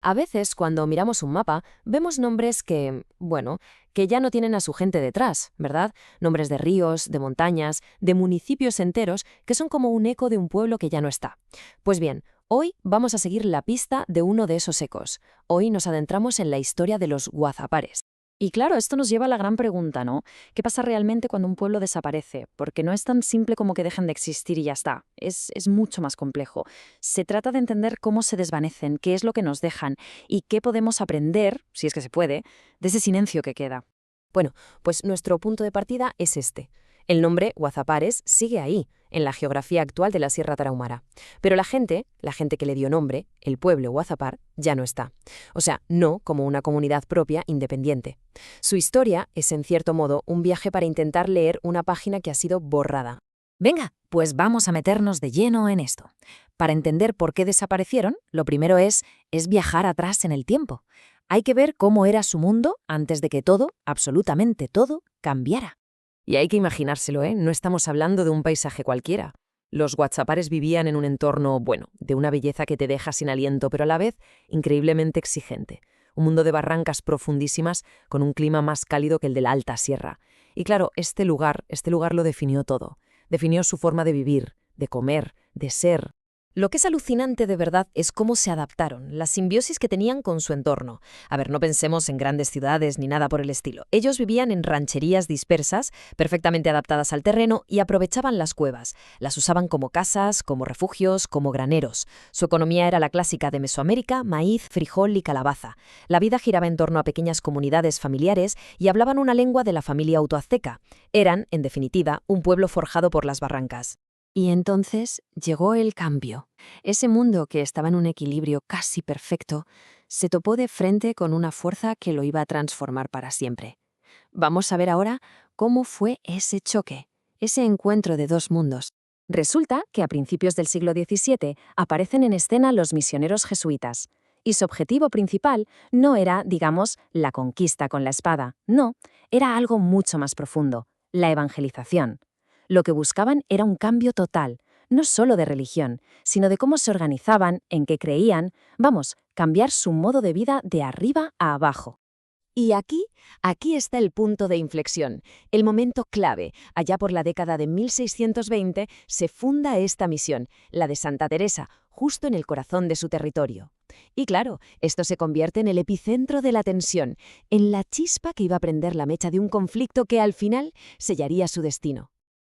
A veces, cuando miramos un mapa, vemos nombres que ya no tienen a su gente detrás, ¿verdad? Nombres de ríos, de montañas, de municipios enteros que son como un eco de un pueblo que ya no está. Pues bien, hoy vamos a seguir la pista de uno de esos ecos. Hoy nos adentramos en la historia de los guazapares. Y claro, esto nos lleva a la gran pregunta, ¿no? ¿Qué pasa realmente cuando un pueblo desaparece? Porque no es tan simple como que dejen de existir y ya está. Es mucho más complejo. Se trata de entender cómo se desvanecen, qué es lo que nos dejan y qué podemos aprender, si es que se puede, de ese silencio que queda. Bueno, pues nuestro punto de partida es este. El nombre Guazapares sigue ahí, en la geografía actual de la Sierra Tarahumara. Pero la gente que le dio nombre, el pueblo Guazapar, ya no está. O sea, no como una comunidad propia independiente. Su historia es, en cierto modo, un viaje para intentar leer una página que ha sido borrada. Venga, pues vamos a meternos de lleno en esto. Para entender por qué desaparecieron, lo primero es viajar atrás en el tiempo. Hay que ver cómo era su mundo antes de que todo, absolutamente todo, cambiara. Y hay que imaginárselo, ¿eh? No estamos hablando de un paisaje cualquiera. Los guachapares vivían en un entorno, de una belleza que te deja sin aliento, pero a la vez increíblemente exigente. Un mundo de barrancas profundísimas con un clima más cálido que el de la alta sierra. Y claro, este lugar lo definió todo. Definió su forma de vivir, de comer, de ser. Lo que es alucinante de verdad es cómo se adaptaron, la simbiosis que tenían con su entorno. A ver, no pensemos en grandes ciudades ni nada por el estilo. Ellos vivían en rancherías dispersas, perfectamente adaptadas al terreno y aprovechaban las cuevas. Las usaban como casas, como refugios, como graneros. Su economía era la clásica de Mesoamérica: maíz, frijol y calabaza. La vida giraba en torno a pequeñas comunidades familiares y hablaban una lengua de la familia autoazteca. Eran, en definitiva, un pueblo forjado por las barrancas. Y entonces llegó el cambio. Ese mundo que estaba en un equilibrio casi perfecto se topó de frente con una fuerza que lo iba a transformar para siempre. Vamos a ver ahora cómo fue ese choque, ese encuentro de dos mundos. Resulta que a principios del siglo XVII aparecen en escena los misioneros jesuitas. Y su objetivo principal no era, digamos, la conquista con la espada, no, era algo mucho más profundo: la evangelización. Lo que buscaban era un cambio total, no solo de religión, sino de cómo se organizaban, en qué creían, vamos, cambiar su modo de vida de arriba a abajo. Y aquí está el punto de inflexión, el momento clave. Allá por la década de 1620 se funda esta misión, la de Santa Teresa, justo en el corazón de su territorio. Y claro, esto se convierte en el epicentro de la tensión, en la chispa que iba a prender la mecha de un conflicto que al final sellaría su destino.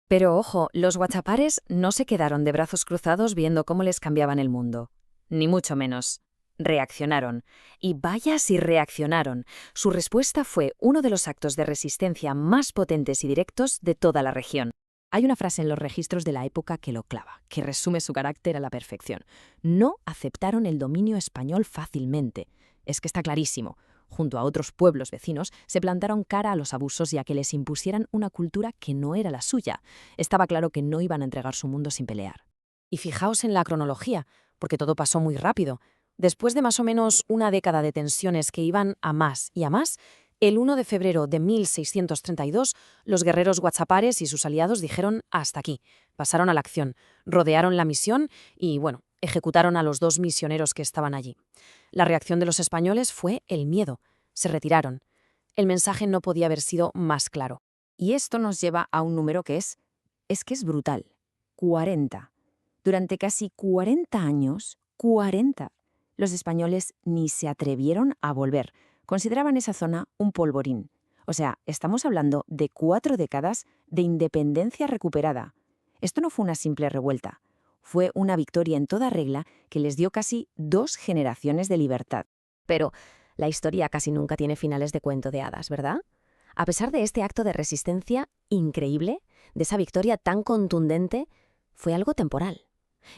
Pero ojo, los guachapares no se quedaron de brazos cruzados viendo cómo les cambiaban el mundo. Ni mucho menos. Reaccionaron. Y vaya si reaccionaron. Su respuesta fue uno de los actos de resistencia más potentes y directos de toda la región. Hay una frase en los registros de la época que lo clava, que resume su carácter a la perfección. No aceptaron el dominio español fácilmente. Es que está clarísimo. Junto a otros pueblos vecinos, se plantaron cara a los abusos y a que les impusieran una cultura que no era la suya. Estaba claro que no iban a entregar su mundo sin pelear. Y fijaos en la cronología, porque todo pasó muy rápido. Después de más o menos una década de tensiones que iban a más y a más, el 1 de febrero de 1632, los guerreros guachapares y sus aliados dijeron hasta aquí. Pasaron a la acción, rodearon la misión y, ejecutaron a los dos misioneros que estaban allí. La reacción de los españoles fue el miedo. Se retiraron. El mensaje no podía haber sido más claro. Y esto nos lleva a un número que es brutal. 40. Durante casi 40 años, 40, los españoles ni se atrevieron a volver. Consideraban esa zona un polvorín. O sea, estamos hablando de 4 décadas de independencia recuperada. Esto no fue una simple revuelta. Fue una victoria en toda regla que les dio casi 2 generaciones de libertad. Pero la historia casi nunca tiene finales de cuento de hadas, ¿verdad? A pesar de este acto de resistencia increíble, de esa victoria tan contundente, fue algo temporal.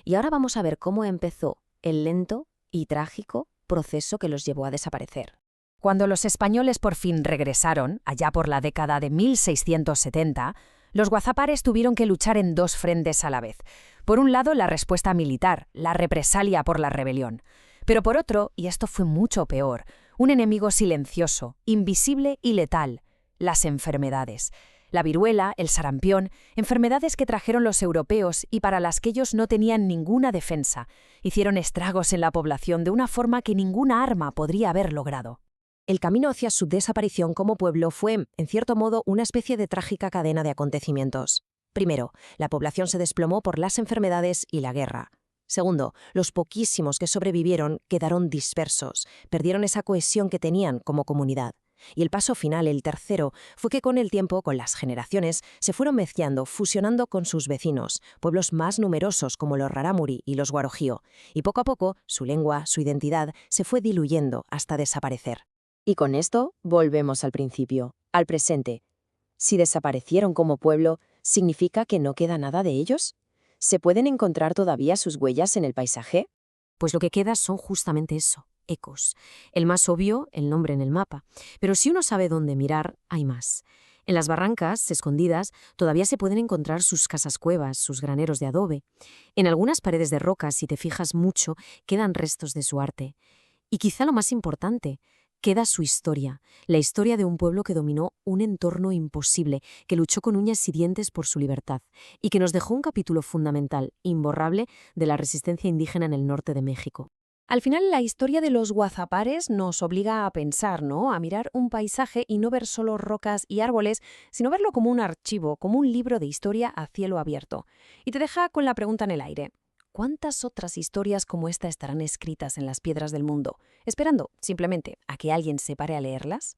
Y ahora vamos a ver cómo empezó el lento y trágico proceso que los llevó a desaparecer. Cuando los españoles por fin regresaron, allá por la década de 1670, los guazapares tuvieron que luchar en 2 frentes a la vez. Por un lado, la respuesta militar, la represalia por la rebelión. Pero por otro, y esto fue mucho peor, un enemigo silencioso, invisible y letal: las enfermedades. La viruela, el sarampión, enfermedades que trajeron los europeos y para las que ellos no tenían ninguna defensa, hicieron estragos en la población de una forma que ninguna arma podría haber logrado. El camino hacia su desaparición como pueblo fue, en cierto modo, una especie de trágica cadena de acontecimientos. Primero, la población se desplomó por las enfermedades y la guerra. Segundo, los poquísimos que sobrevivieron quedaron dispersos, perdieron esa cohesión que tenían como comunidad. Y el paso final, el tercero, fue que con el tiempo, con las generaciones, se fueron mezclando, fusionando con sus vecinos, pueblos más numerosos como los Rarámuri y los Guarojío, y poco a poco su lengua, su identidad, se fue diluyendo hasta desaparecer. Y con esto volvemos al principio, al presente. Si desaparecieron como pueblo, ¿significa que no queda nada de ellos? ¿Se pueden encontrar todavía sus huellas en el paisaje? Pues lo que queda son justamente eso, ecos. El más obvio, el nombre en el mapa. Pero si uno sabe dónde mirar, hay más. En las barrancas, escondidas, todavía se pueden encontrar sus casas-cuevas, sus graneros de adobe. En algunas paredes de roca, si te fijas mucho, quedan restos de su arte. Y quizá lo más importante, queda su historia, la historia de un pueblo que dominó un entorno imposible, que luchó con uñas y dientes por su libertad, y que nos dejó un capítulo fundamental, imborrable, de la resistencia indígena en el norte de México. Al final, la historia de los guazapares nos obliga a pensar, ¿no? A mirar un paisaje y no ver solo rocas y árboles, sino verlo como un archivo, como un libro de historia a cielo abierto. Y te deja con la pregunta en el aire. ¿Cuántas otras historias como esta estarán escritas en las piedras del mundo, esperando simplemente a que alguien se pare a leerlas?